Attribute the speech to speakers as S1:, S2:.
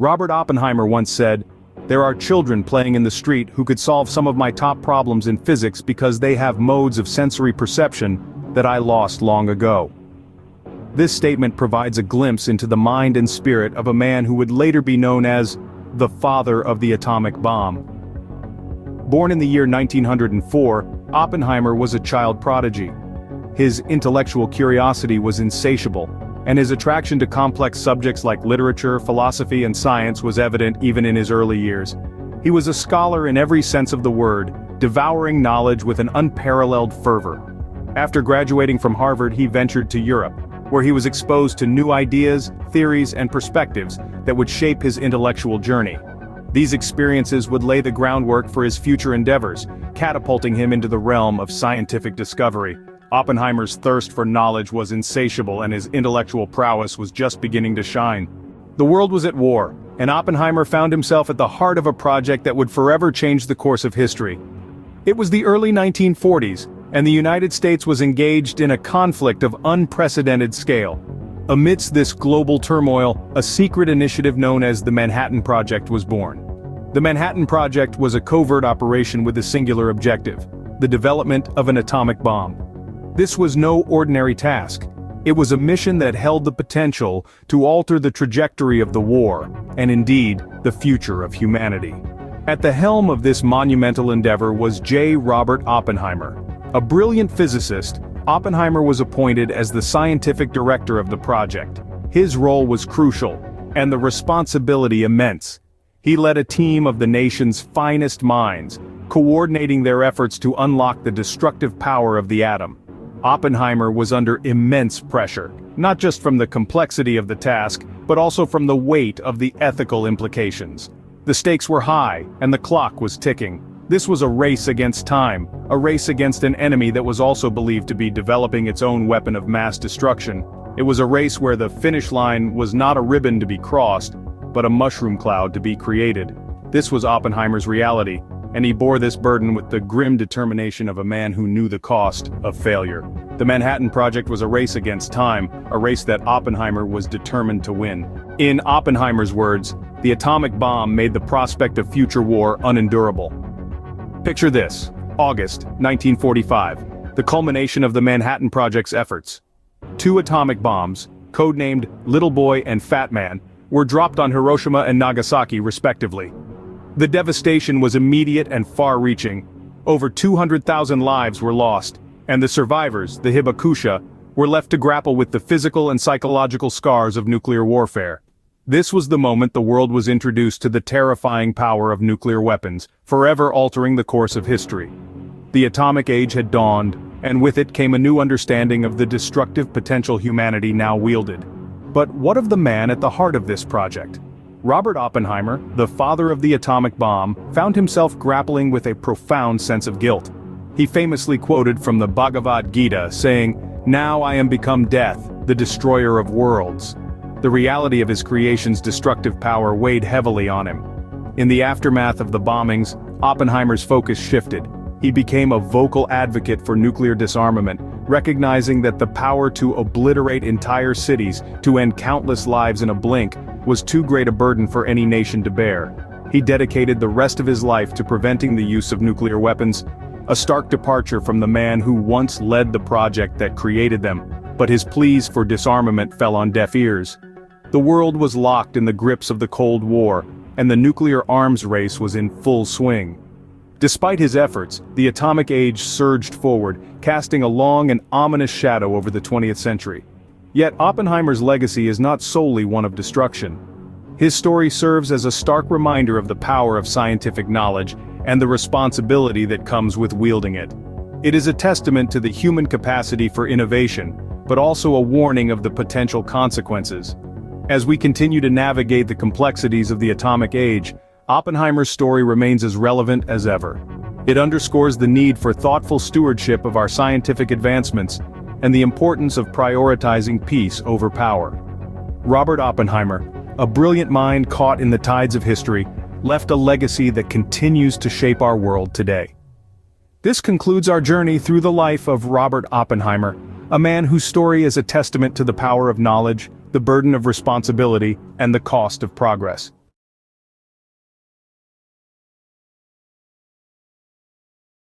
S1: Robert Oppenheimer once said, "There are children playing in the street who could solve some of my top problems in physics because they have modes of sensory perception that I lost long ago." This statement provides a glimpse into the mind and spirit of a man who would later be known as the father of the atomic bomb. Born in the year 1904, Oppenheimer was a child prodigy. His intellectual curiosity was insatiable, and his attraction to complex subjects like literature, philosophy, and science was evident even in his early years. He was a scholar in every sense of the word, devouring knowledge with an unparalleled fervor. After graduating from Harvard, he ventured to Europe, where he was exposed to new ideas, theories, and perspectives that would shape his intellectual journey. These experiences would lay the groundwork for his future endeavors, catapulting him into the realm of scientific discovery. Oppenheimer's thirst for knowledge was insatiable, and his intellectual prowess was just beginning to shine. The world was at war, and Oppenheimer found himself at the heart of a project that would forever change the course of history. It was the early 1940s, and the United States was engaged in a conflict of unprecedented scale. Amidst this global turmoil, a secret initiative known as the Manhattan Project was born. The Manhattan Project was a covert operation with a singular objective: the development of an atomic bomb. This was no ordinary task. It was a mission that held the potential to alter the trajectory of the war, and indeed, the future of humanity. At the helm of this monumental endeavor was J. Robert Oppenheimer. A brilliant physicist, Oppenheimer was appointed as the scientific director of the project. His role was crucial, and the responsibility immense. He led a team of the nation's finest minds, coordinating their efforts to unlock the destructive power of the atom. Oppenheimer was under immense pressure, not just from the complexity of the task, but also from the weight of the ethical implications. The stakes were high, and the clock was ticking. This was a race against time, a race against an enemy that was also believed to be developing its own weapon of mass destruction. It was a race where the finish line was not a ribbon to be crossed, but a mushroom cloud to be created. This was Oppenheimer's reality, and he bore this burden with the grim determination of a man who knew the cost of failure. The Manhattan Project was a race against time, a race that Oppenheimer was determined to win. In Oppenheimer's words, the atomic bomb made the prospect of future war unendurable. Picture this: August 1945, the culmination of the Manhattan Project's efforts. Two atomic bombs, codenamed Little Boy and Fat Man, were dropped on Hiroshima and Nagasaki respectively. The devastation was immediate and far-reaching. Over 200,000 lives were lost, and the survivors, the hibakusha, were left to grapple with the physical and psychological scars of nuclear warfare. This was the moment the world was introduced to the terrifying power of nuclear weapons, forever altering the course of history. The atomic age had dawned, and with it came a new understanding of the destructive potential humanity now wielded. But what of the man at the heart of this project? Robert Oppenheimer, the father of the atomic bomb, found himself grappling with a profound sense of guilt. He famously quoted from the Bhagavad Gita, saying, "Now I am become death, the destroyer of worlds." The reality of his creation's destructive power weighed heavily on him. In the aftermath of the bombings, Oppenheimer's focus shifted. He became a vocal advocate for nuclear disarmament, recognizing that the power to obliterate entire cities, to end countless lives in a blink, was too great a burden for any nation to bear. He dedicated the rest of his life to preventing the use of nuclear weapons, a stark departure from the man who once led the project that created them, but his pleas for disarmament fell on deaf ears. The world was locked in the grips of the Cold War, and the nuclear arms race was in full swing. Despite his efforts, the atomic age surged forward, casting a long and ominous shadow over the 20th century. Yet Oppenheimer's legacy is not solely one of destruction. His story serves as a stark reminder of the power of scientific knowledge and the responsibility that comes with wielding it. It is a testament to the human capacity for innovation, but also a warning of the potential consequences. As we continue to navigate the complexities of the atomic age, Oppenheimer's story remains as relevant as ever. It underscores the need for thoughtful stewardship of our scientific advancements and the importance of prioritizing peace over power. Robert Oppenheimer, a brilliant mind caught in the tides of history, left a legacy that continues to shape our world today. This concludes our journey through the life of Robert Oppenheimer, a man whose story is a testament to the power of knowledge, the burden of responsibility, and the cost of progress.